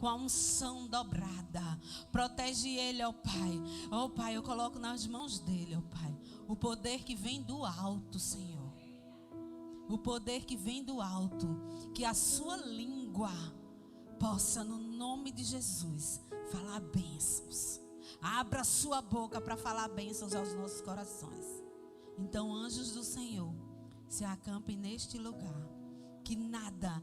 com a unção dobrada. Protege ele, ó Pai. Ó Pai, eu coloco nas mãos dele, ó Pai, o poder que vem do alto, Senhor. O poder que vem do alto. Que a sua língua possa, no nome de Jesus, falar bênçãos. Abra sua boca para falar bênçãos aos nossos corações. Então, anjos do Senhor, se acampem neste lugar. Que nada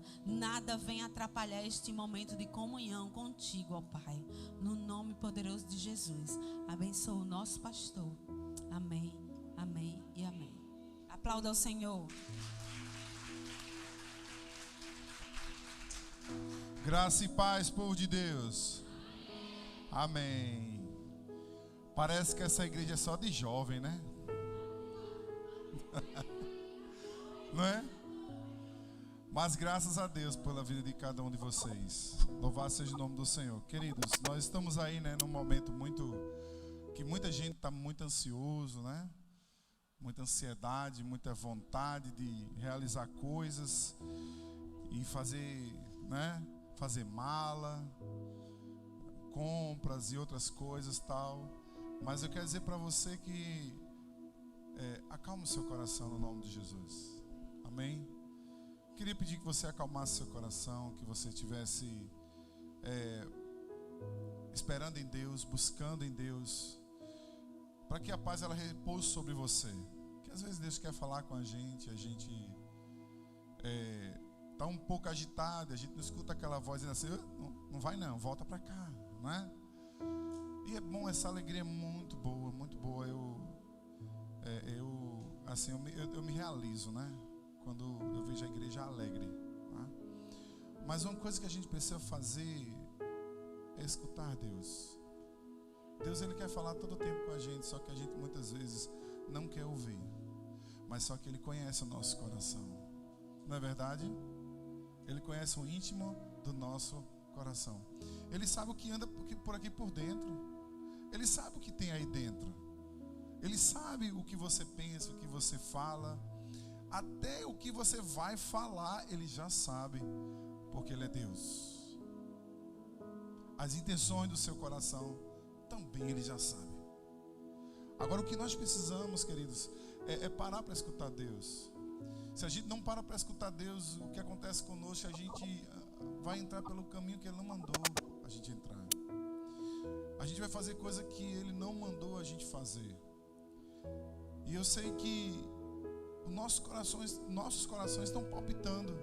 venha atrapalhar este momento de comunhão contigo, ó Pai. No nome poderoso de Jesus. Abençoa o nosso pastor. Amém, amém e amém. Aplauda ao Senhor. Graça e paz, povo de Deus. Amém. Parece que essa igreja é só de jovem, né? Não é? Mas graças a Deus pela vida de cada um de vocês. Louvado seja o nome do Senhor. Queridos, nós estamos aí, né, num momento que muita gente está muito ansioso, né? Muita ansiedade, muita vontade de realizar coisas e fazer, né? Fazer mala, compras e outras coisas tal. Mas eu quero dizer para você que acalme o seu coração no nome de Jesus. Amém? Queria pedir que você acalmasse seu coração, que você estivesse esperando em Deus, buscando em Deus, para que a paz ela repouse sobre você. Que às vezes Deus quer falar com a gente está um pouco agitado, a gente não escuta aquela voz dizendo assim, não vai não, volta para cá, não é? E é bom, essa alegria é muito boa, muito boa. Eu me realizo, né? Quando eu vejo a igreja alegre, tá? Mas uma coisa que a gente precisa fazer é escutar Deus. Deus, Ele quer falar todo o tempo com a gente, só que a gente muitas vezes não quer ouvir. Mas só que Ele conhece o nosso coração, não é verdade? Ele conhece o íntimo do nosso coração. Ele sabe o que anda por aqui por dentro. Ele sabe o que tem aí dentro. Ele sabe o que você pensa, o que você fala. Até o que você vai falar, Ele já sabe, porque Ele é Deus. As intenções do seu coração, também Ele já sabe. Agora, o que nós precisamos, queridos, é parar para escutar Deus. Se a gente não para escutar Deus, o que acontece conosco, a gente vai entrar pelo caminho que Ele não mandou a gente entrar. A gente vai fazer coisa que Ele não mandou a gente fazer. E eu sei que nossos corações estão palpitando,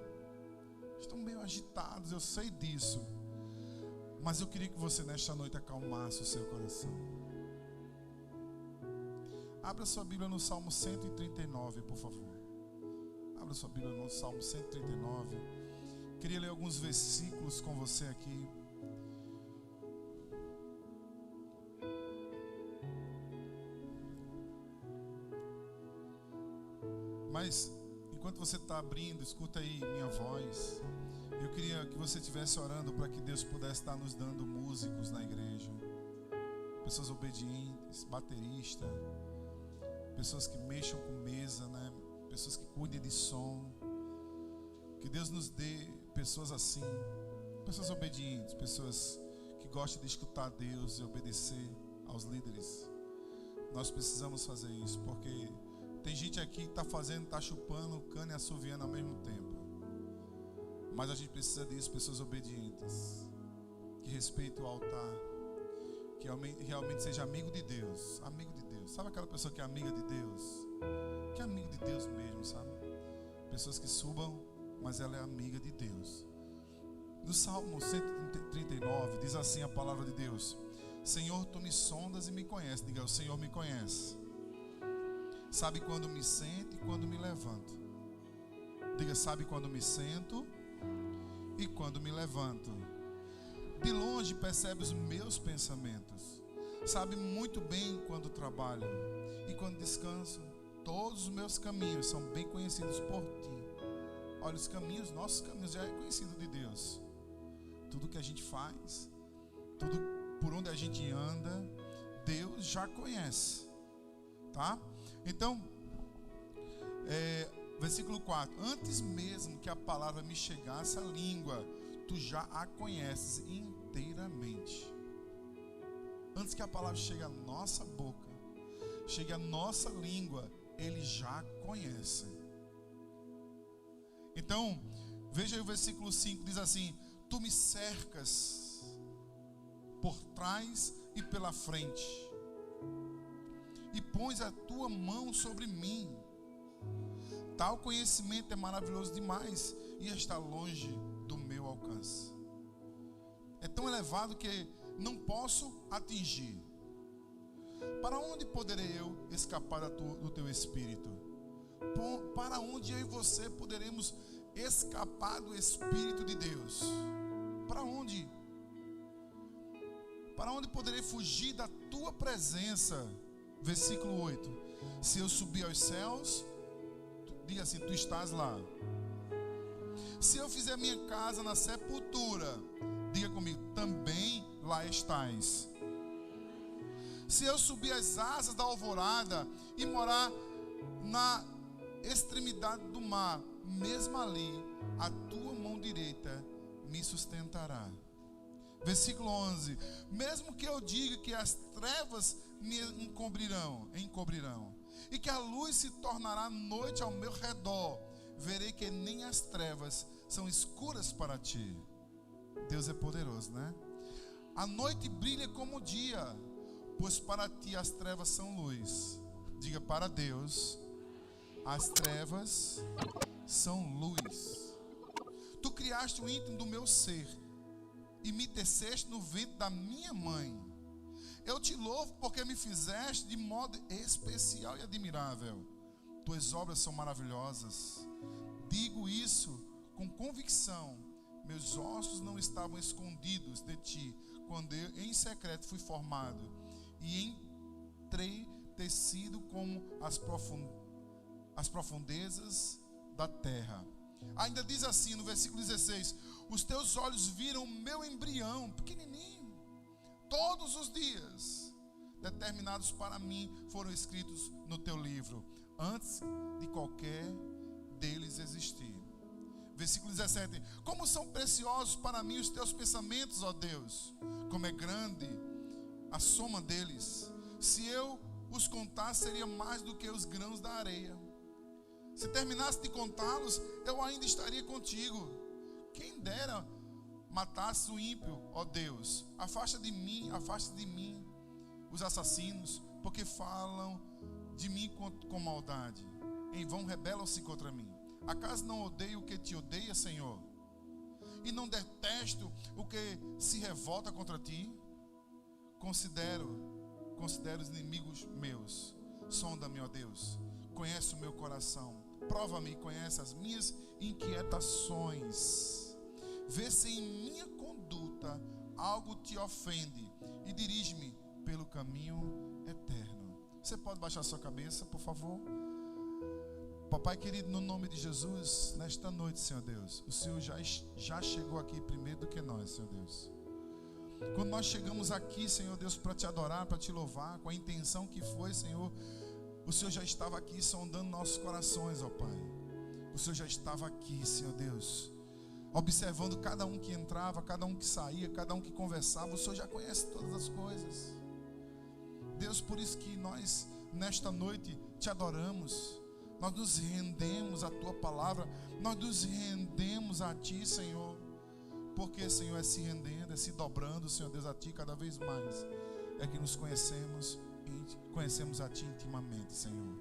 estão meio agitados, eu sei disso. Mas eu queria que você nesta noite acalmasse o seu coração. Abra sua Bíblia no Salmo 139, por favor. Abra sua Bíblia no Salmo 139. Queria ler alguns versículos com você aqui. Mas enquanto você está abrindo, escuta aí minha voz. Eu queria que você estivesse orando para que Deus pudesse estar nos dando músicos na igreja, pessoas obedientes, baterista, pessoas que mexam com mesa, né? Pessoas que cuidem de som. Que Deus nos dê pessoas assim, pessoas obedientes, pessoas que gostam de escutar Deus e obedecer aos líderes. Nós precisamos fazer isso, porque tem gente aqui que está chupando cana e assoviando ao mesmo tempo. Mas a gente precisa disso, pessoas obedientes, que respeitem o altar, que realmente seja amigo de Deus. Amigo de Deus. Sabe aquela pessoa que é amiga de Deus? Que é amigo de Deus mesmo, sabe? Pessoas que subam, mas ela é amiga de Deus. No Salmo 139 diz assim a palavra de Deus: Senhor, tu me sondas e me conheces. Diga, o Senhor me conhece. Sabe quando me sento e quando me levanto. Diga, sabe quando me sento e quando me levanto. De longe percebe os meus pensamentos. Sabe muito bem quando trabalho e quando descanso. Todos os meus caminhos são bem conhecidos por ti. Olha, os caminhos, nossos caminhos já é conhecido de Deus. Tudo que a gente faz, tudo por onde a gente anda, Deus já conhece. Tá? Então, versículo 4: Antes mesmo que a palavra me chegasse à língua, tu já a conheces inteira. antes que a palavra chegue à nossa boca, chegue à nossa língua, Ele já conhece. Então, veja aí o versículo 5, diz assim: Tu me cercas por trás e pela frente, e pões a tua mão sobre mim. Tal conhecimento é maravilhoso demais e está longe do meu alcance. É tão elevado que não posso atingir. Para onde poderei eu escapar do teu Espírito? Para onde eu e você poderemos escapar do Espírito de Deus? Para onde? Para onde poderei fugir da tua presença? Versículo 8. Se eu subir aos céus, diga assim: tu estás lá. Se eu fizer minha casa na sepultura, diga comigo: também lá estás. Se eu subir as asas da alvorada e morar na extremidade do mar, mesmo ali, a tua mão direita me sustentará. Versículo 11. Mesmo que eu diga que as trevas me encobrirão, e que a luz se tornará noite ao meu redor, verei que nem as trevas são escuras para ti. Deus é poderoso, né? A noite brilha como o dia, pois para ti as trevas são luz. Diga: para Deus, as trevas são luz. Tu criaste o íntimo do meu ser e me teceste no ventre da minha mãe. Eu te louvo porque me fizeste de modo especial e admirável. Tuas obras são maravilhosas. Digo isso com convicção. Meus ossos não estavam escondidos de ti quando eu em secreto fui formado e entrei tecido como as profundezas da terra. Ainda diz assim no versículo 16: os teus olhos viram o meu embrião pequenininho. Todos os dias determinados para mim foram escritos no teu livro, antes de qualquer deles existir. Versículo 17: como são preciosos para mim os teus pensamentos, ó Deus, como é grande a soma deles. Se eu os contasse, seria mais do que os grãos da areia. Se terminasse de contá-los, eu ainda estaria contigo. Quem dera matasse o ímpio, ó Deus. Afasta de mim os assassinos, porque falam de mim com maldade. Em vão rebelam-se contra mim. Acaso não odeio o que te odeia, Senhor? E não detesto o que se revolta contra ti? Considero os inimigos meus. Sonda-me, ó Deus. Conhece o meu coração. Prova-me e conhece as minhas inquietações. Vê se em minha conduta algo te ofende e dirige-me pelo caminho eterno. Você pode baixar sua cabeça, por favor? Papai querido, no nome de Jesus, nesta noite, Senhor Deus, o Senhor já chegou aqui primeiro do que nós, Senhor Deus. Quando nós chegamos aqui, Senhor Deus, para te adorar, para te louvar, com a intenção que foi, Senhor, o Senhor já estava aqui sondando nossos corações, ó Pai. O Senhor já estava aqui, Senhor Deus, observando cada um que entrava, cada um que saía, cada um que conversava. O Senhor já conhece todas as coisas. Deus, por isso que nós, nesta noite, te adoramos. Nós nos rendemos à tua palavra. Nós nos rendemos a ti, Senhor. Porque, Senhor, é se rendendo, é se dobrando, Senhor Deus, a ti cada vez mais. É que nos conhecemos e conhecemos a ti intimamente, Senhor.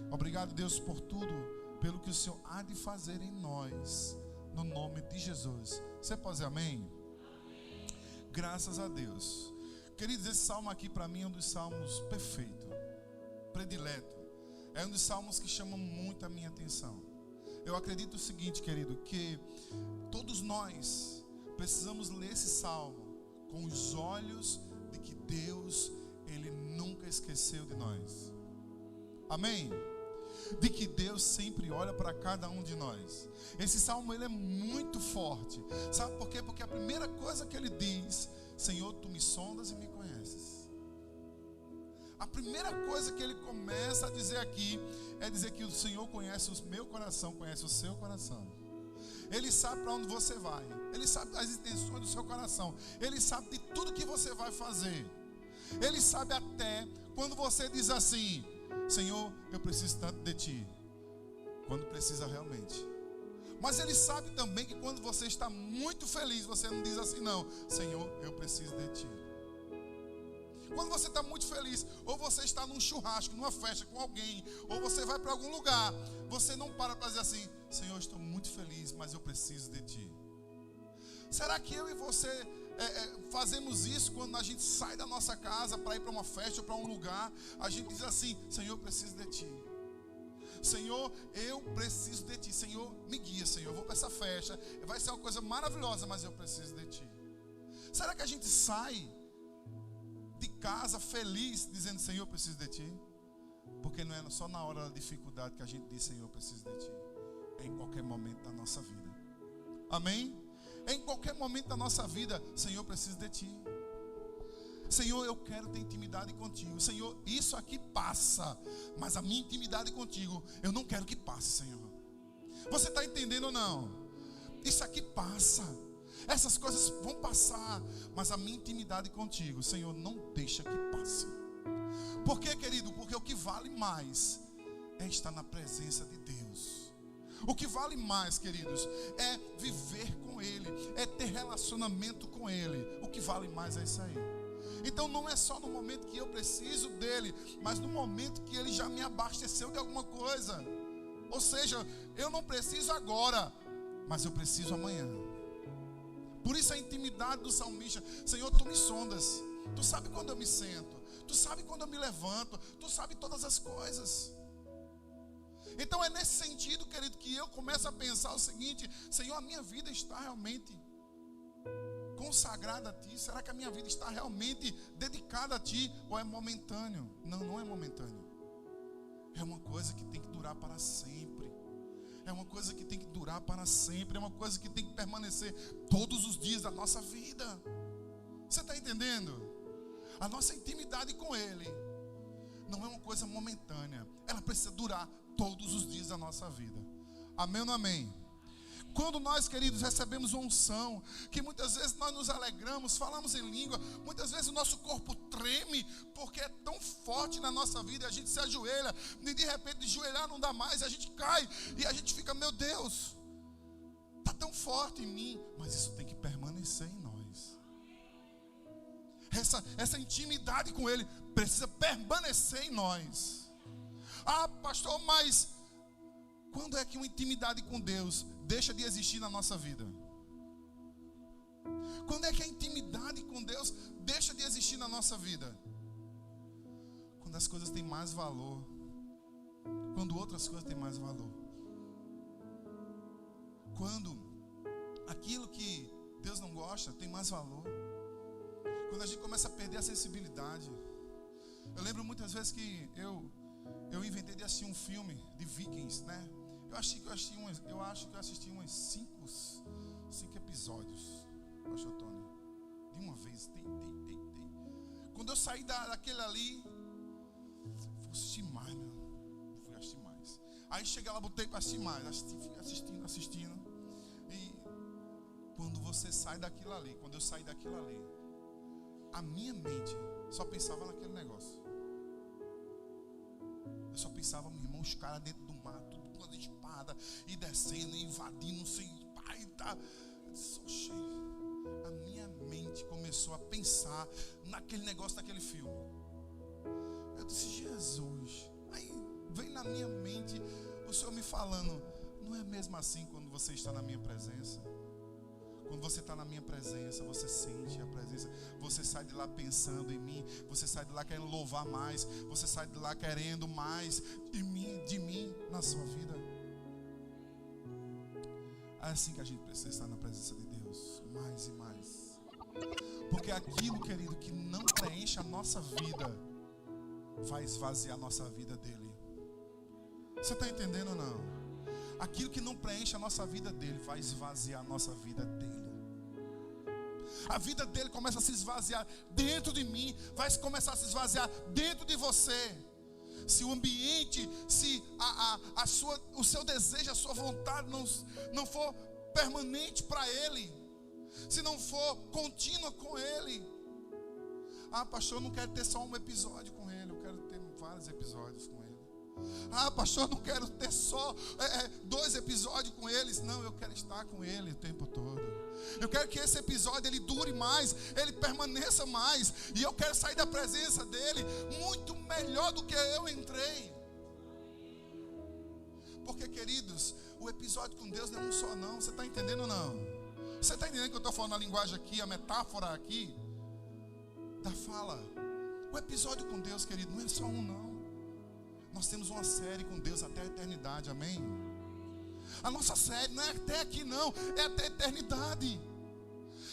Obrigado, Deus, por tudo, pelo que o Senhor há de fazer em nós. No nome de Jesus. Você pode dizer amém? Amém. Graças a Deus. Queridos, esse salmo aqui para mim é um dos salmos perfeito, predileto. É um dos salmos que chama muito a minha atenção. Eu acredito o seguinte, querido, que todos nós precisamos ler esse salmo com os olhos de que Deus, Ele nunca esqueceu de nós. Amém? De que Deus sempre olha para cada um de nós. Esse salmo, ele é muito forte. Sabe por quê? Porque a primeira coisa que ele diz: Senhor, tu me sondas e me conheces. A primeira coisa que ele começa a dizer aqui é dizer que o Senhor conhece o meu coração, conhece o seu coração. Ele sabe para onde você vai. Ele sabe das intenções do seu coração. Ele sabe de tudo que você vai fazer. Ele sabe até quando você diz assim: Senhor, eu preciso tanto de Ti. Quando precisa realmente. Mas Ele sabe também que quando você está muito feliz, você não diz assim não: Senhor, eu preciso de Ti. Quando você está muito feliz, ou você está num churrasco, numa festa com alguém, ou você vai para algum lugar, você não para dizer assim: Senhor, eu estou muito feliz, mas eu preciso de Ti. Será que eu e você fazemos isso quando a gente sai da nossa casa para ir para uma festa ou para um lugar? A gente diz assim: Senhor, eu preciso de Ti. Senhor, eu preciso de Ti. Senhor, me guia, Senhor. Eu vou para essa festa, vai ser uma coisa maravilhosa, mas eu preciso de Ti. Será que a gente sai de casa feliz dizendo: Senhor, eu preciso de Ti? Porque não é só na hora da dificuldade que a gente diz: Senhor, eu preciso de Ti. É em qualquer momento da nossa vida. Amém? É em qualquer momento da nossa vida: Senhor, eu preciso de Ti. Senhor, eu quero ter intimidade contigo. Senhor, isso aqui passa, mas a minha intimidade contigo, eu não quero que passe, Senhor. Você está entendendo ou não? Isso aqui passa. Essas coisas vão passar, mas a minha intimidade contigo, Senhor, não deixa que passe. Por quê, querido? Porque o que vale mais é estar na presença de Deus. O que vale mais, queridos, é viver com Ele, é ter relacionamento com Ele. O que vale mais é isso aí. Então não é só no momento que eu preciso dele, mas no momento que ele já me abasteceu de alguma coisa. Ou seja, eu não preciso agora, mas eu preciso amanhã. Por isso a intimidade do salmista: Senhor, Tu me sondas, Tu sabe quando eu me sento, Tu sabe quando eu me levanto, Tu sabe todas as coisas. Então é nesse sentido, querido, que eu começo a pensar o seguinte: Senhor, a minha vida está realmente consagrada a Ti? Será que a minha vida está realmente dedicada a Ti? Ou é momentâneo? Não, não é momentâneo. É uma coisa que tem que durar para sempre. É uma coisa que tem que durar para sempre. É uma coisa que tem que permanecer todos os dias da nossa vida. Você está entendendo? A nossa intimidade com Ele não é uma coisa momentânea. Ela precisa durar todos os dias da nossa vida. Amém ou não amém? Quando nós, queridos, recebemos uma unção, que muitas vezes nós nos alegramos, falamos em língua, muitas vezes o nosso corpo treme, porque é tão forte na nossa vida, a gente se ajoelha, e de repente de joelhar não dá mais, a gente cai, e a gente fica: meu Deus, está tão forte em mim, mas isso tem que permanecer em nós. Essa intimidade com Ele precisa permanecer em nós. Ah, pastor, mas quando é que uma intimidade com Deus deixa de existir na nossa vida? Quando é que a intimidade com Deus deixa de existir na nossa vida? Quando as coisas têm mais valor. Quando outras coisas têm mais valor. Quando aquilo que Deus não gosta tem mais valor. Quando a gente começa a perder a sensibilidade. Eu lembro muitas vezes que eu inventei de assistir um filme de Vikings, né? Eu acho que eu assisti umas 5 episódios, pastor Tony, de uma vez. Quando eu saí daquele ali, vou assistir mais, fui assistir mais. Aí cheguei lá, botei para assistir mais, fui assistindo. E quando você sai daquilo ali, quando eu saí daquilo ali, a minha mente só pensava naquele negócio. Eu só pensava: meu irmão, os caras dentro do mar, tudo com as espadas, e descendo, e invadindo, sem pai, tá. Eu disse: oxe, a minha mente começou a pensar naquele negócio, naquele filme. Eu disse: Jesus. Aí vem na minha mente o Senhor me falando: não é mesmo assim quando você está na minha presença? Quando você está na minha presença, você sente a presença. Você sai de lá pensando em mim. Você sai de lá querendo louvar mais. Você sai de lá querendo mais de mim na sua vida. É assim que a gente precisa estar na presença de Deus. Mais e mais. Porque aquilo, querido, que não preenche a nossa vida, vai esvaziar a nossa vida dele. Você está entendendo ou não? Aquilo que não preenche a nossa vida dele vai esvaziar a nossa vida dele. A vida dele começa a se esvaziar dentro de mim, vai começar a se esvaziar dentro de você. Se o ambiente, se o seu desejo, a sua vontade não for permanente para ele, se não for contínua com ele, Ah, pastor, eu não quero ter só um episódio com ele, eu quero ter vários episódios com ele. Ah, pastor, eu não quero ter só 2 episódios com eles. Não, eu quero estar com ele o tempo todo. Eu quero que esse episódio ele dure mais, ele permaneça mais. E eu quero sair da presença dele muito melhor do que eu entrei. Porque, queridos, o episódio com Deus não é um só não. Você está entendendo ou não? Você está entendendo que eu estou falando a linguagem aqui, a metáfora aqui da fala? O episódio com Deus, querido, não é só um não. Nós temos uma série com Deus até a eternidade, amém? A nossa série não é até aqui não, é até a eternidade.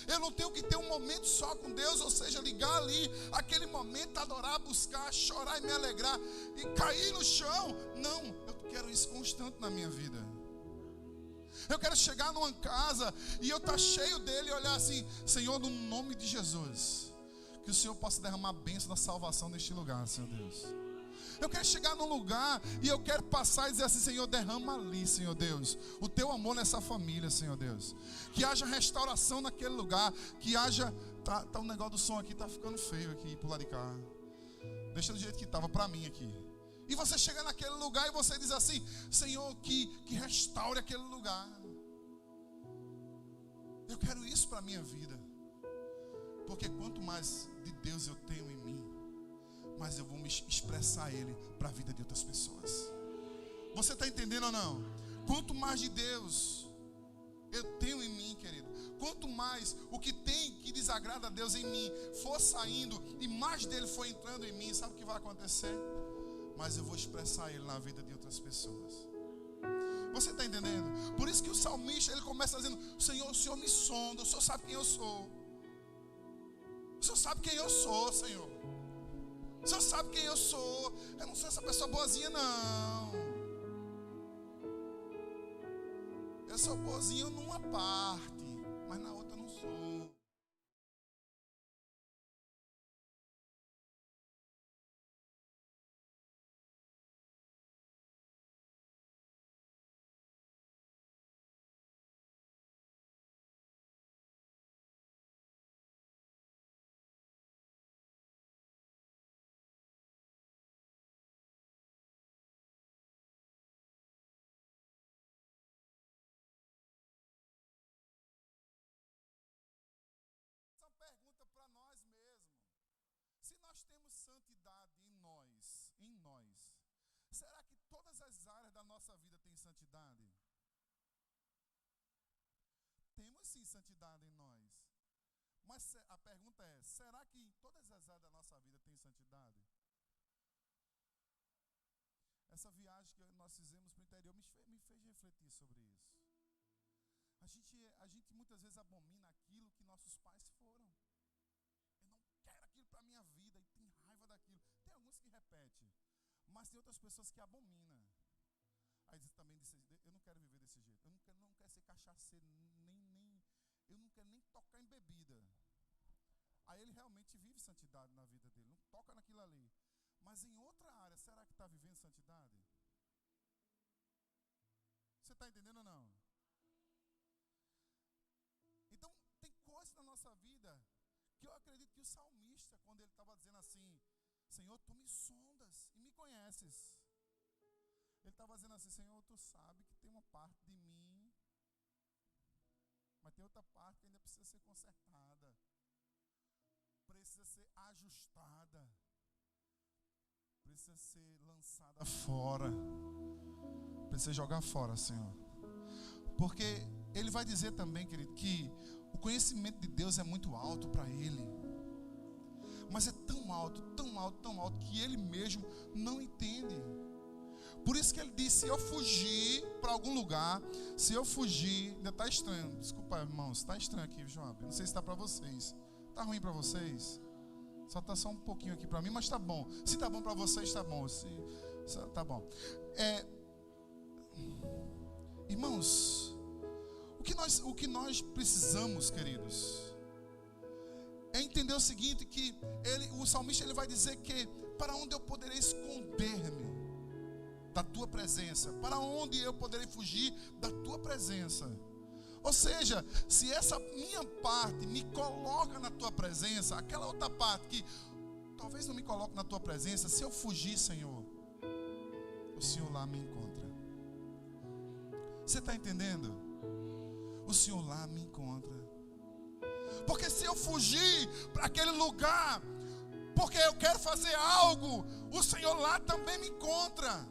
Eu não tenho que ter um momento só com Deus, ou seja, ligar ali, aquele momento, adorar, buscar, chorar e me alegrar, e cair no chão. Não, eu quero isso constante na minha vida. Eu quero chegar numa casa e eu estar cheio dele e olhar assim: Senhor, no nome de Jesus, que o Senhor possa derramar a bênção da salvação neste lugar, Senhor Deus. Eu quero chegar num lugar e eu quero passar e dizer assim: Senhor, derrama ali, Senhor Deus, o teu amor nessa família, Senhor Deus. Que haja restauração naquele lugar. Que haja... Tá o negócio do som aqui, tá ficando feio aqui, pro lado de cá. Deixa do jeito que estava para mim aqui. E você chega naquele lugar e você diz assim: Senhor, que restaure aquele lugar. Eu quero isso para a minha vida. Porque quanto mais de Deus eu tenho em mim, mas eu vou me expressar Ele para a vida de outras pessoas. Você está entendendo ou não? Quanto mais de Deus eu tenho em mim, querido, quanto mais o que tem que desagrada a Deus em mim for saindo e mais dele for entrando em mim, sabe o que vai acontecer? Mas eu vou expressar Ele na vida de outras pessoas. Você está entendendo? Por isso que o salmista ele começa dizendo: Senhor, o Senhor me sonda, o Senhor sabe quem eu sou. O Senhor sabe quem eu sou, Senhor. O Senhor sabe quem eu sou. Eu não sou essa pessoa boazinha, não. Eu sou boazinho numa parte, mas na outra eu não sou. Pergunta para nós mesmos: se nós temos santidade em nós, será que todas as áreas da nossa vida têm santidade? Temos sim santidade em nós, mas a pergunta é: será que em todas as áreas da nossa vida tem santidade? Essa viagem que nós fizemos para o interior me fez refletir sobre isso. A gente muitas vezes abomina aquilo que nossos pais foram. Eu não quero aquilo para a minha vida e tem raiva daquilo. Tem alguns que repetem, mas tem outras pessoas que abominam. Aí também diz: eu não quero viver desse jeito. Eu não quero ser cachaceiro, eu não quero nem tocar em bebida. Aí ele realmente vive santidade na vida dele, não toca naquilo ali. Mas em outra área, será que está vivendo santidade? Você está entendendo ou não? Então, tem coisas na nossa vida que eu acredito que o salmista, quando ele estava dizendo assim: Senhor, tu me sondas e me conheces. Ele estava dizendo assim: Senhor, tu sabe que tem uma parte de mim, mas tem outra parte que ainda precisa ser consertada, precisa ser ajustada, precisa ser lançada fora, precisa jogar fora, Senhor. Porque ele vai dizer também, querido, que o conhecimento de Deus é muito alto para ele, mas é tão alto, tão alto, tão alto, que ele mesmo não entende. Por isso que ele disse: se eu fugir para algum lugar, se eu fugir, ainda está estranho, desculpa irmãos, está estranho aqui, João, não sei se está para vocês, está ruim para vocês? Só está só um pouquinho aqui para mim, mas está bom. Se está bom para vocês, está bom. Está bom. Irmãos, o que nós precisamos, queridos, é entender o seguinte: que o salmista ele vai dizer que para onde eu poderei esconder-me da tua presença? Para onde eu poderei fugir da tua presença? Ou seja, se essa minha parte me coloca na tua presença, aquela outra parte que talvez não me coloque na tua presença. Se eu fugir, Senhor, o Senhor lá me encontra. Você está entendendo? O Senhor lá me encontra. Porque se eu fugir para aquele lugar, porque eu quero fazer algo, o Senhor lá também me encontra.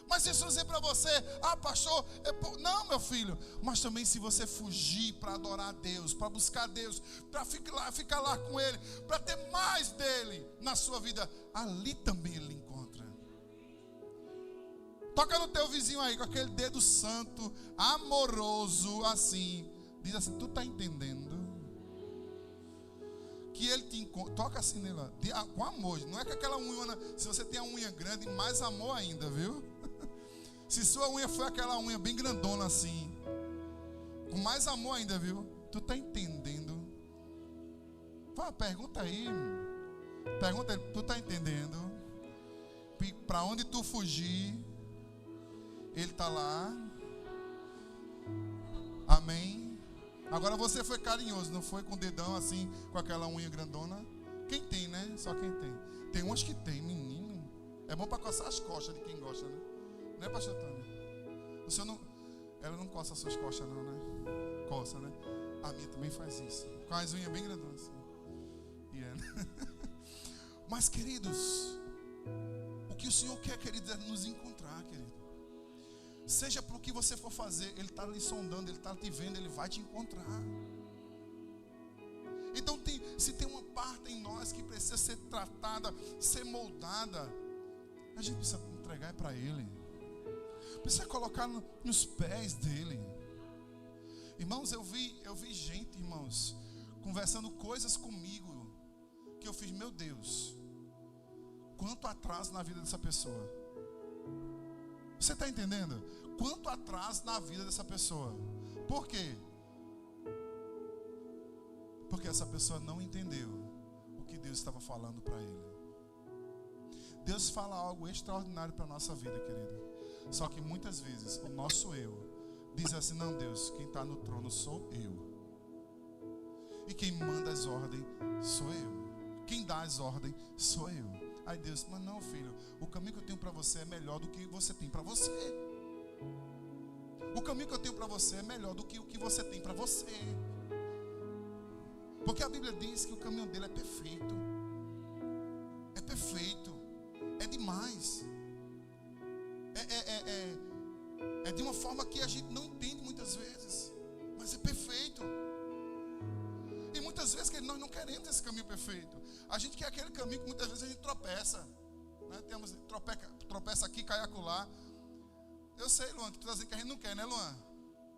Mas deixa eu dizer para você, pastor, não, meu filho, mas também se você fugir para adorar a Deus, para buscar Deus, para ficar lá com Ele, para ter mais dEle na sua vida, ali também Ele encontra. Toca no teu vizinho aí, com aquele dedo santo, amoroso, assim, diz assim, tu está entendendo? Que Ele te encontra, toca assim nele, com amor, não é com aquela unha, se você tem a unha grande, mais amor ainda, viu? Se sua unha foi aquela unha bem grandona assim, com mais amor ainda, viu? Tu tá entendendo? Pergunta aí. Pergunta aí, tu tá entendendo? Para onde tu fugir, Ele tá lá. Amém? Agora você foi carinhoso, não foi com o dedão assim, com aquela unha grandona. Quem tem, né? Só quem tem. Tem umas que tem, menino. É bom para coçar as costas de quem gosta, né? Né, pastor Tânia? O senhor não... Ela não coça as suas costas não, né? Coça, né? A minha também faz isso. Com as unhas bem grandonas assim. Yeah. Mas, queridos, o que o Senhor quer, querido, é nos encontrar, querido. Seja para o que você for fazer, Ele está lhe sondando, Ele está te vendo, Ele vai te encontrar. Então, se tem uma parte em nós que precisa ser tratada, ser moldada, a gente precisa entregar para Ele. Precisa colocar nos pés dEle. Irmãos, eu vi gente, irmãos, conversando coisas comigo, que eu fiz, meu Deus, quanto atraso na vida dessa pessoa. Você está entendendo? Quanto atraso na vida dessa pessoa. Por quê? Porque essa pessoa não entendeu o que Deus estava falando para ele. Deus fala algo extraordinário para a nossa vida, querido. Só que muitas vezes o nosso eu diz assim, não, Deus, quem está no trono sou eu. E quem manda as ordens sou eu. Quem dá as ordens sou eu. Aí Deus, mas não, filho, o caminho que eu tenho para você é melhor do que você tem para você. O caminho que eu tenho para você é melhor do que o que você tem para você. Porque a Bíblia diz que o caminho dele é perfeito. É perfeito. É demais. É de uma forma que a gente não entende muitas vezes. Mas é perfeito. E muitas vezes nós não queremos esse caminho perfeito. A gente quer aquele caminho que muitas vezes a gente tropeça, né? Tropeça aqui, cai acolá. Eu sei, Luan, que tu está dizendo que a gente não quer, né, Luan?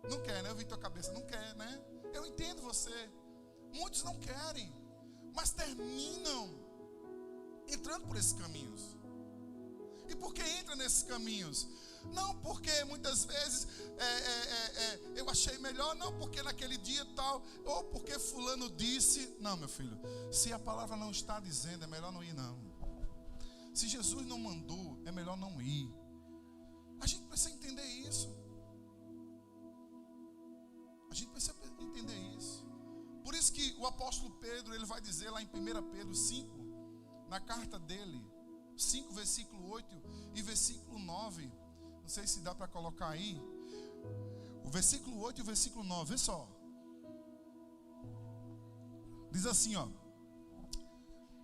Não quer, né? Eu vi tua cabeça, não quer, né? Eu entendo você. Muitos não querem, mas terminam entrando por esses caminhos. E por que entra nesses caminhos? Não porque muitas vezes eu achei melhor, não porque naquele dia tal, ou porque fulano disse. Não, meu filho, se a palavra não está dizendo, é melhor não ir, não. Se Jesus não mandou, é melhor não ir. A gente precisa entender isso. A gente precisa entender isso. Por isso que o apóstolo Pedro, ele vai dizer lá em 1 Pedro 5, na carta dele, 5, versículo 8 e versículo 9. Não sei se dá para colocar aí. O versículo 8 e o versículo 9, vê só. Diz assim, ó: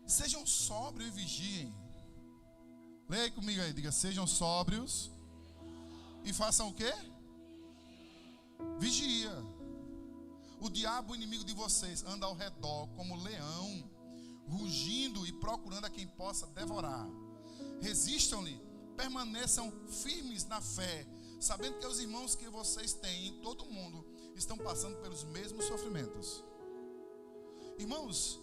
sejam sóbrios e vigiem. Leia aí comigo aí, diga: sejam sóbrios e façam o quê? Vigia. O diabo, o inimigo de vocês, anda ao redor como leão, rugindo e procurando a quem possa devorar. Resistam-lhe, permaneçam firmes na fé, sabendo que os irmãos que vocês têm em todo o mundo estão passando pelos mesmos sofrimentos. Irmãos,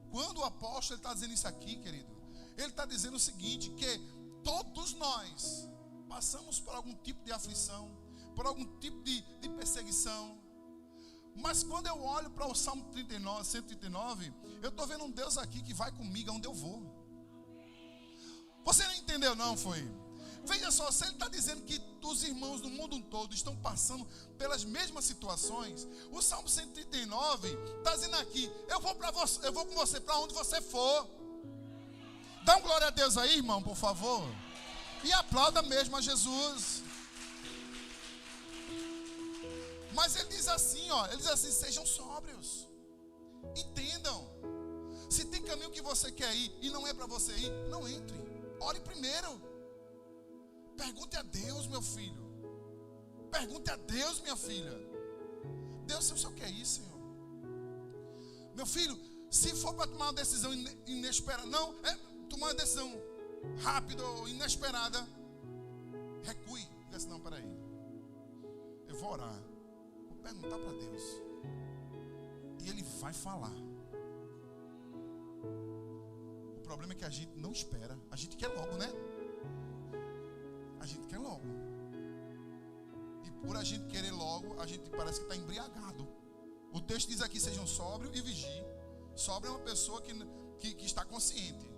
quando o apóstolo está dizendo isso aqui, querido, ele está dizendo o seguinte, que todos nós passamos por algum tipo de aflição, por algum tipo de perseguição. Mas quando eu olho para o Salmo 139, eu estou vendo um Deus aqui que vai comigo aonde eu vou. Você não entendeu não, foi? Veja só, se ele está dizendo que os irmãos do mundo todo estão passando pelas mesmas situações, o Salmo 139 está dizendo aqui: eu vou com você para onde você for. Dá um glória a Deus aí, irmão, por favor. E aplauda mesmo a Jesus. Mas ele diz assim, ó, ele diz assim, sejam sóbrios. Entendam. Se tem caminho que você quer ir e não é para você ir, não entre. Ore primeiro. Pergunte a Deus, meu filho. Pergunte a Deus, minha filha. Deus, o Senhor quer isso, Senhor? Meu filho, se for para tomar uma decisão inesperada, não, tomar uma decisão rápida ou inesperada, recue. Diga assim, não, peraí. Eu vou orar. Vou perguntar para Deus. E Ele vai falar. O problema é que a gente não espera. A gente quer logo, né? A gente quer logo. E por a gente querer logo, a gente parece que está embriagado. O texto diz aqui, sejam sóbrios e vigiem. Sóbrio é uma pessoa que está consciente.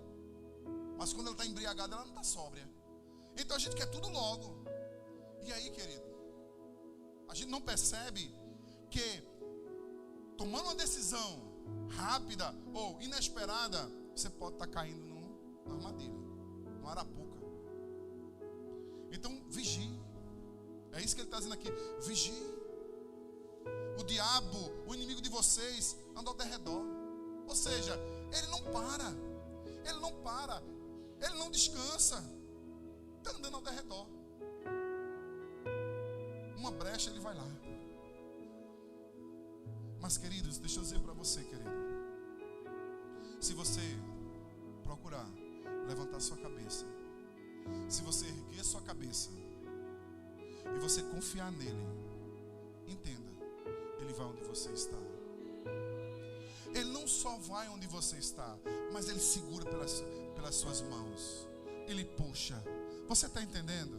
Mas quando ela está embriagada, ela não está sóbria. Então a gente quer tudo logo. E aí, querido, a gente não percebe que tomando uma decisão rápida ou inesperada, você pode estar caindo numa armadilha, numa arapuca. Então, vigie. É isso que ele está dizendo aqui. Vigie. O diabo, o inimigo de vocês, anda ao derredor. Ou seja, ele não para. Ele não para. Ele não descansa. Está andando ao derredor. Uma brecha, ele vai lá. Mas, queridos, deixa eu dizer para você, querido. Se você procurar levantar sua cabeça, se você erguer sua cabeça e você confiar nele, entenda, ele vai onde você está. Ele não só vai onde você está, mas ele segura pelas suas mãos. Ele puxa. Você está entendendo?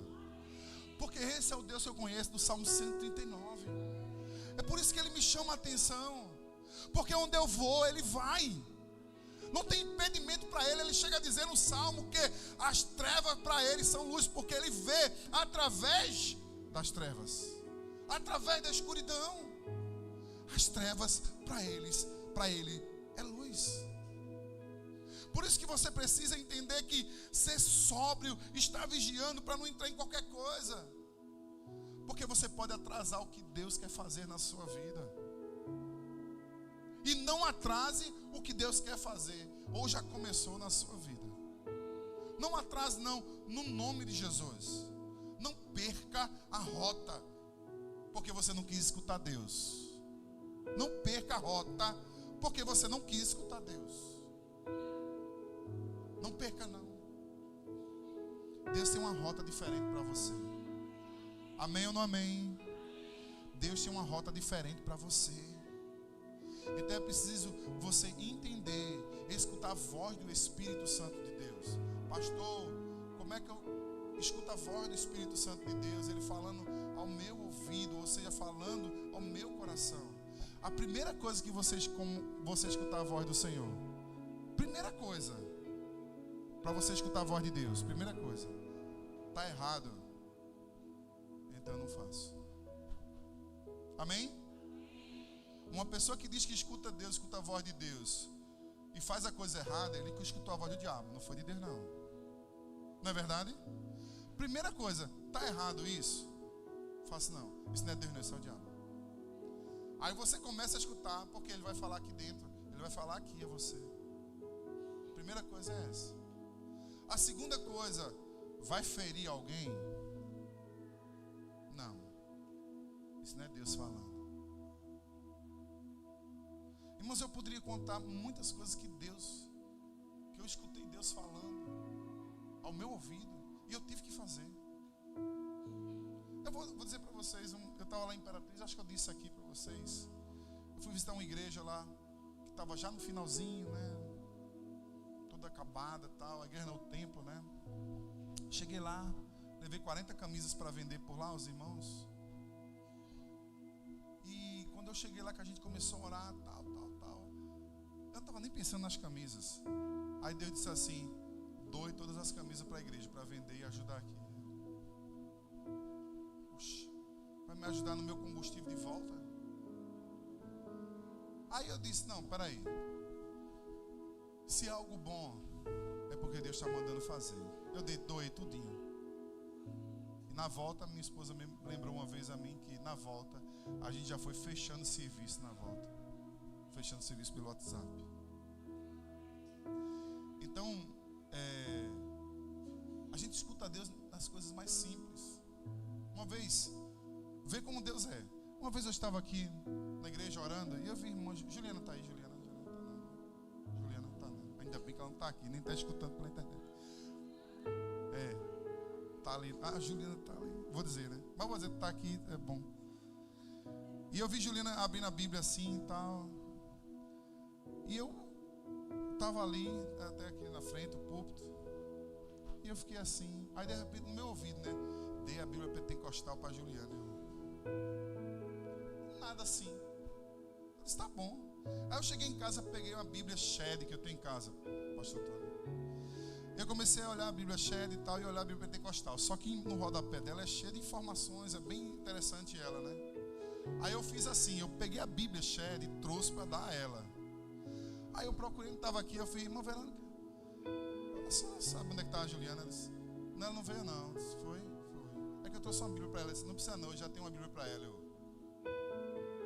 Porque esse é o Deus que eu conheço do Salmo 139. É por isso que ele me chama a atenção. Porque onde eu vou, ele vai. Não tem impedimento para ele. Ele chega a dizer no Salmo que as trevas para ele são luz, porque ele vê através das trevas, através da escuridão. As trevas para ele é luz. Por isso que você precisa entender que ser sóbrio, estar vigiando para não entrar em qualquer coisa. Porque você pode atrasar o que Deus quer fazer na sua vida. E não atrase o que Deus quer fazer, ou já começou na sua vida. Não atrase não, no nome de Jesus. Não perca a rota, porque você não quis escutar Deus. Não perca a rota, porque você não quis escutar Deus. Não perca não. Deus tem uma rota diferente para você. Amém ou não amém? Deus tem uma rota diferente para você. Então é preciso você entender, escutar a voz do Espírito Santo de Deus. Pastor, como é que eu escuto a voz do Espírito Santo de Deus? Ele falando ao meu ouvido, ou seja, falando ao meu coração. A primeira coisa que como você escutar a voz do Senhor, primeira coisa, para você escutar a voz de Deus, primeira coisa, está errado, então eu não faço. Amém? Uma pessoa que diz que escuta Deus, escuta a voz de Deus e faz a coisa errada, ele que escutou a voz do diabo, não foi de Deus não. Não é verdade? Primeira coisa, está errado isso? Faça não, isso não é Deus, não, isso é o diabo. Aí você começa a escutar, porque ele vai falar aqui dentro, ele vai falar aqui a você. Primeira coisa é essa. A segunda coisa, vai ferir alguém? Não, isso não é Deus falando. Irmãos, eu poderia contar muitas coisas que eu escutei Deus falando ao meu ouvido, e eu tive que fazer. Eu vou dizer para vocês, eu estava lá em Imperatriz, acho que eu disse aqui para vocês. Eu fui visitar uma igreja lá, que estava já no finalzinho, né? Toda acabada e tal, a igreja no templo, né? Cheguei lá, levei 40 camisas para vender por lá, os irmãos. E quando eu cheguei lá, que a gente começou a orar, tal. Eu não estava nem pensando nas camisas. Aí Deus disse assim: doe todas as camisas para a igreja, para vender e ajudar aqui. Puxa, vai me ajudar no meu combustível de volta? Aí eu disse: não, peraí. Se é algo bom, é porque Deus está mandando fazer. Eu doei tudinho. E na volta, minha esposa me lembrou uma vez a mim que na volta a gente já foi fechando serviço na volta. Fechando serviço pelo WhatsApp. Então, a gente escuta a Deus nas coisas mais simples. Uma vez, vê como Deus é. Uma vez eu estava aqui na igreja orando e eu vi a irmã Juliana, está aí, Juliana não está não. Ainda bem que ela não está aqui, nem está escutando pela internet. Está ali. Ah, Juliana está ali. Vou dizer, né? Mas vou dizer que está aqui, é bom. E eu vi Juliana abrindo a Bíblia assim e tal. E eu estava ali, até aqui na frente, o púlpito. E eu fiquei assim. Aí de repente, no meu ouvido, né? Dei a Bíblia pentecostal para Juliana. Nada assim. Eu disse, tá bom. Aí eu cheguei em casa, peguei uma Bíblia Shed que eu tenho em casa, pastor Antônio. Eu comecei a olhar a Bíblia Shed e tal, e olhar a Bíblia pentecostal. Só que no rodapé dela é cheia de informações, é bem interessante ela, né? Aí eu fiz assim, eu peguei a Bíblia Shed e trouxe para dar a ela. Aí eu procurei, estava aqui, eu falei, irmã Verônica, a senhora sabe onde é que está a Juliana? Ela disse, não, ela não veio não. Eu disse, foi. É que eu trouxe uma Bíblia para ela. Ela disse, não precisa não, eu já tenho uma Bíblia para ela.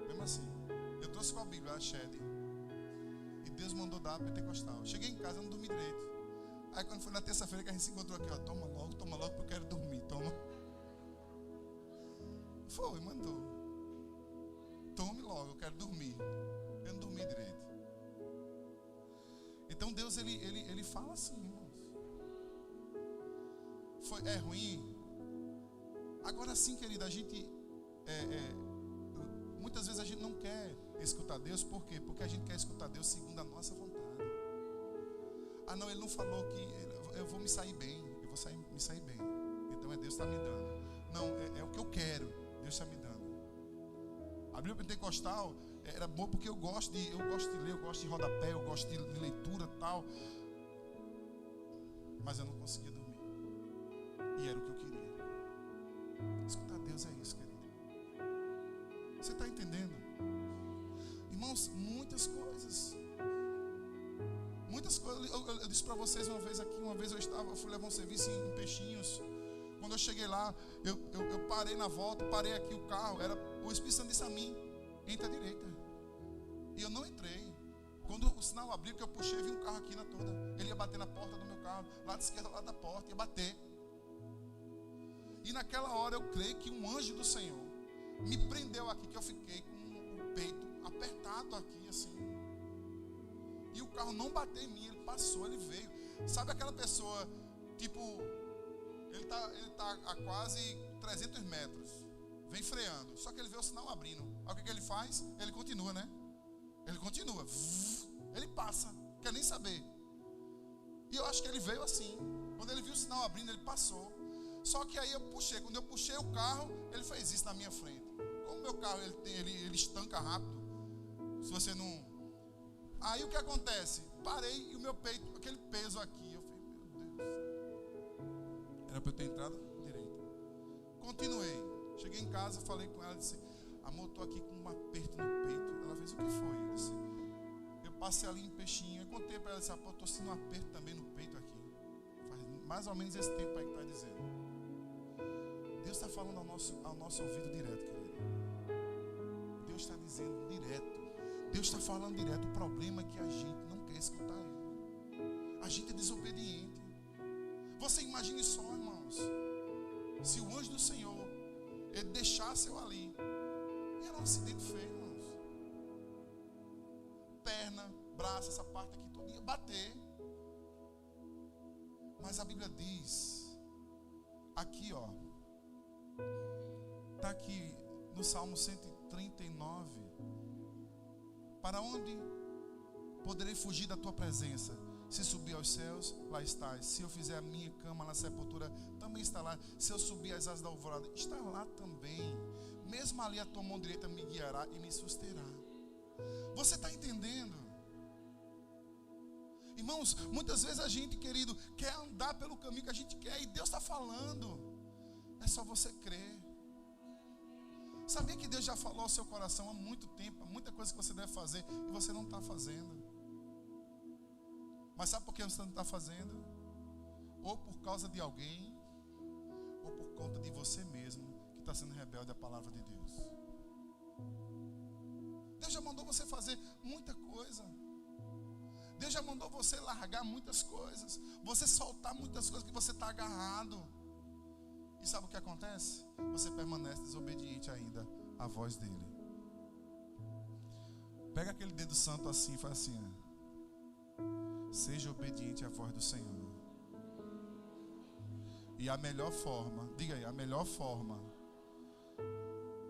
Mesmo assim, eu trouxe com a Bíblia, a Shed. E Deus mandou dar a pentecostal. Cheguei em casa, eu não dormi direito. Aí quando foi na terça-feira que a gente se encontrou aqui, ó, toma logo, porque eu quero dormir, toma. Foi, mandou. Tome logo, eu quero dormir. Eu não dormi direito. Então Deus, ele fala assim, irmãos. É ruim. Agora sim, querida, a gente muitas vezes a gente não quer escutar Deus. Por quê? Porque a gente quer escutar Deus segundo a nossa vontade. Ah não, ele não falou que eu vou me sair bem. Eu vou me sair bem. Então Deus está me dando. Não, é o que eu quero. Deus está me dando. A Bíblia pentecostal era boa porque eu gosto de ler, eu gosto de rodapé, eu gosto de leitura e tal. Mas eu não conseguia dormir. E era o que eu queria. Escutar Deus é isso, querido. Você está entendendo? Irmãos, muitas coisas. Eu disse para vocês uma vez aqui, eu fui levar um serviço em Peixinhos. Quando eu cheguei lá, eu parei na volta, parei aqui o carro. O Espírito Santo disse a mim, entra à direita. E eu não entrei. Quando o sinal abriu, que eu puxei, vi um carro aqui na toda. Ele ia bater na porta do meu carro, lado esquerdo, lado da porta, ia bater. E naquela hora eu creio que um anjo do Senhor me prendeu aqui, que eu fiquei com o peito apertado aqui, assim. E o carro não bateu em mim, ele passou, ele veio. Sabe aquela pessoa, tipo, ele tá a quase 300 metros, vem freando, só que ele vê o sinal abrindo. Aí o que ele faz? Ele continua, né? Ele continua, ele passa, quer nem saber. E eu acho que ele veio assim. Quando ele viu o sinal abrindo, ele passou. Só que aí eu puxei. Quando eu puxei o carro, ele fez isso na minha frente. Como o meu carro ele estanca rápido, se você não... Aí o que acontece? Parei e o meu peito, aquele peso aqui, eu falei, meu Deus, era para eu ter entrado direito. Continuei. Cheguei em casa, falei com ela, disse, amor, estou aqui com um aperto no peito. Ela fez, o que foi? Eu disse, eu passei ali em Peixinho. Eu contei para ela, disse, eu estou sentindo um aperto também no peito aqui. Faz mais ou menos esse tempo aí que está dizendo. Deus está falando ao nosso ouvido direto, querido. Deus está dizendo direto. Deus está falando direto. O problema é que a gente não quer escutar Ele. A gente é desobediente. Você imagine só, irmãos, se o anjo do Senhor ele deixasse eu ali, era um acidente feio, irmãos. Perna, braço, essa parte aqui toda ia bater. Mas a Bíblia diz aqui, ó, está aqui no Salmo 139. Para onde poderei fugir da tua presença? Se subir aos céus, lá estás. Se eu fizer a minha cama na sepultura, também está lá. Se eu subir às asas da alvorada, está lá também. Mesmo ali a tua mão direita me guiará e me susterá. Você está entendendo? Irmãos, muitas vezes a gente, querido, quer andar pelo caminho que a gente quer. E Deus está falando. É só você crer. Sabia que Deus já falou ao seu coração há muito tempo, há muita coisa que você deve fazer e você não está fazendo? Mas sabe por que você não está fazendo? Ou por causa de alguém, ou por conta de você mesmo, que está sendo rebelde à palavra de Deus. Deus já mandou você fazer muita coisa. Deus já mandou você largar muitas coisas, você soltar muitas coisas que você está agarrado. E sabe o que acontece? Você permanece desobediente ainda à voz dele. Pega aquele dedo santo assim e faz assim, seja obediente à voz do Senhor. E a melhor forma, diga aí, a melhor forma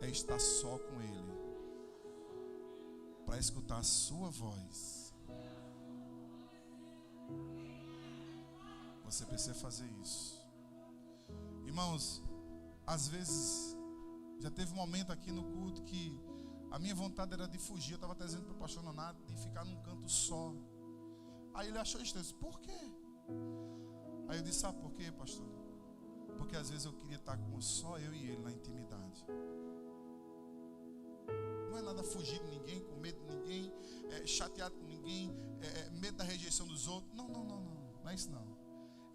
é estar só com ele, para escutar a sua voz. Você precisa fazer isso. Irmãos, às vezes já teve um momento aqui no culto que a minha vontade era de fugir. Eu estava até dizendo para o pastor Nonato de ficar num canto só. Aí ele achou estranho. Por quê? Aí eu disse, sabe por quê, pastor? Porque às vezes eu queria estar com só eu e ele na intimidade. Não é nada fugir de ninguém, com medo de ninguém, chateado com ninguém, medo da rejeição dos outros. Não é isso não.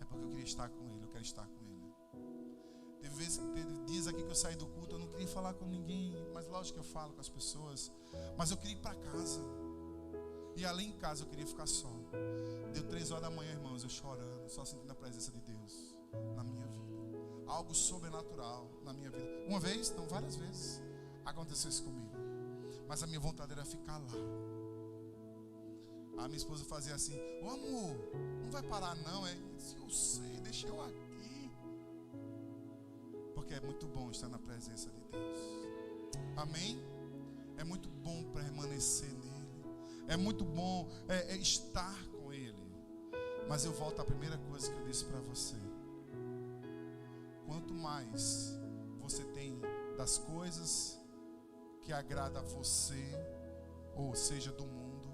É porque eu queria estar com ele, eu quero estar com ele. Teve dias aqui que eu saí do culto, eu não queria falar com ninguém, mas lógico que eu falo com as pessoas. Mas eu queria ir para casa. E além em casa eu queria ficar só. Deu 3 horas da manhã, irmãos, eu chorando, só sentindo a presença de Deus na minha vida. Algo sobrenatural na minha vida. Uma vez, não, várias vezes aconteceu isso comigo. Mas a minha vontade era ficar lá. A minha esposa fazia assim, ô amor, não vai parar não? Eu sei, deixa eu aqui. Porque é muito bom estar na presença de Deus. Amém? É muito bom permanecer nele. É muito bom estar com ele. Mas eu volto à primeira coisa que eu disse para você. Quanto mais você tem das coisas que agrada a você, ou seja, do mundo,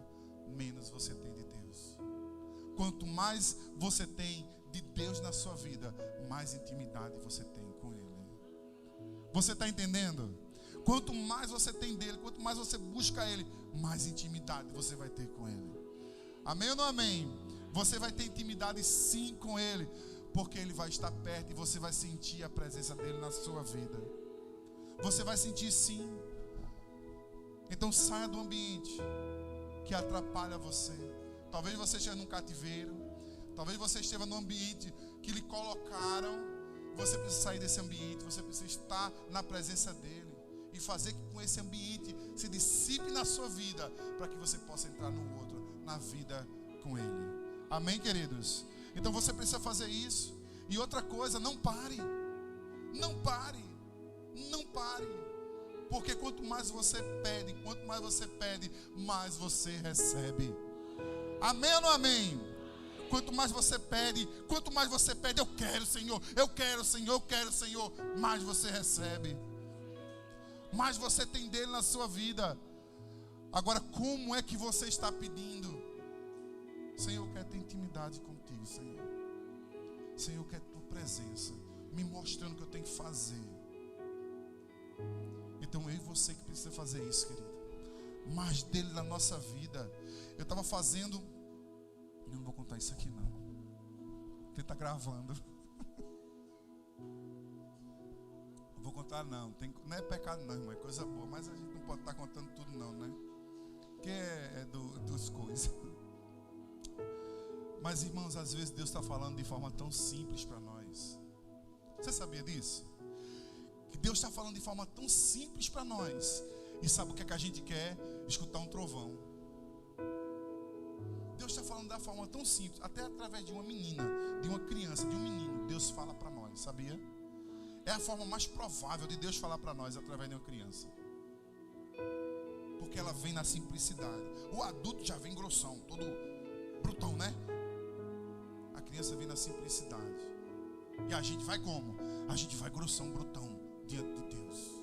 menos você tem de Deus. Quanto mais você tem de Deus na sua vida, mais intimidade você tem com ele. Você está entendendo? Quanto mais você tem dele, quanto mais você busca ele, mais intimidade você vai ter com ele. Amém ou não amém? Você vai ter intimidade sim com ele, porque ele vai estar perto e você vai sentir a presença dele na sua vida. Você vai sentir sim. Então saia do ambiente que atrapalha você. Talvez você esteja num cativeiro, talvez você esteja num ambiente que lhe colocaram. Você precisa sair desse ambiente, você precisa estar na presença dele e fazer que com esse ambiente se dissipe na sua vida, para que você possa entrar no outro, na vida com ele. Amém, queridos? Então você precisa fazer isso. E outra coisa, não pare. Não pare. Não pare. Porque quanto mais você pede, mais você recebe. Amém ou não amém? Quanto mais você pede, eu quero, Senhor, mais você recebe. Mais você tem dele na sua vida. Agora, como é que você está pedindo? Senhor, eu quero ter intimidade contigo, Senhor. Senhor, eu quero tua presença, me mostrando o que eu tenho que fazer. Então, eu e você que precisa fazer isso, querido. Mais dele na nossa vida. Eu estava fazendo... Eu não vou contar isso aqui não, porque está gravando. Não vou contar não, não é pecado não, irmão, é coisa boa. Mas a gente não pode estar contando tudo não, né? Porque dos coisas. Mas irmãos, às vezes Deus está falando de forma tão simples para nós. Você sabia disso? Que Deus está falando de forma tão simples para nós. E sabe o que é que a gente quer? Escutar um trovão. Deus está falando da forma tão simples, até através de uma menina, de uma criança, de um menino. Deus fala para nós, sabia? É a forma mais provável de Deus falar para nós através de uma criança. Porque ela vem na simplicidade. O adulto já vem grossão, todo brutão, né? A criança vem na simplicidade. E a gente vai como? A gente vai grossão, brutão, diante de Deus.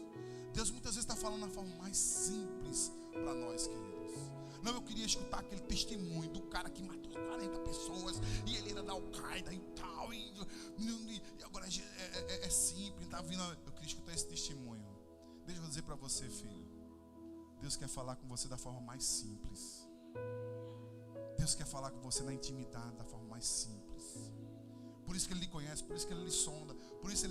Deus muitas vezes está falando na forma mais simples para nós, queridos. Não, eu queria escutar aquele testemunho do cara que matou 40 pessoas e ele era da Al-Qaeda e tal, e agora é simples, tá vindo. Eu queria escutar esse testemunho. Deixa eu dizer para você, filho, Deus quer falar com você da forma mais simples. Deus quer falar com você na intimidade, da forma mais simples. Por isso que Ele lhe conhece, por isso que Ele lhe sonda, por isso Ele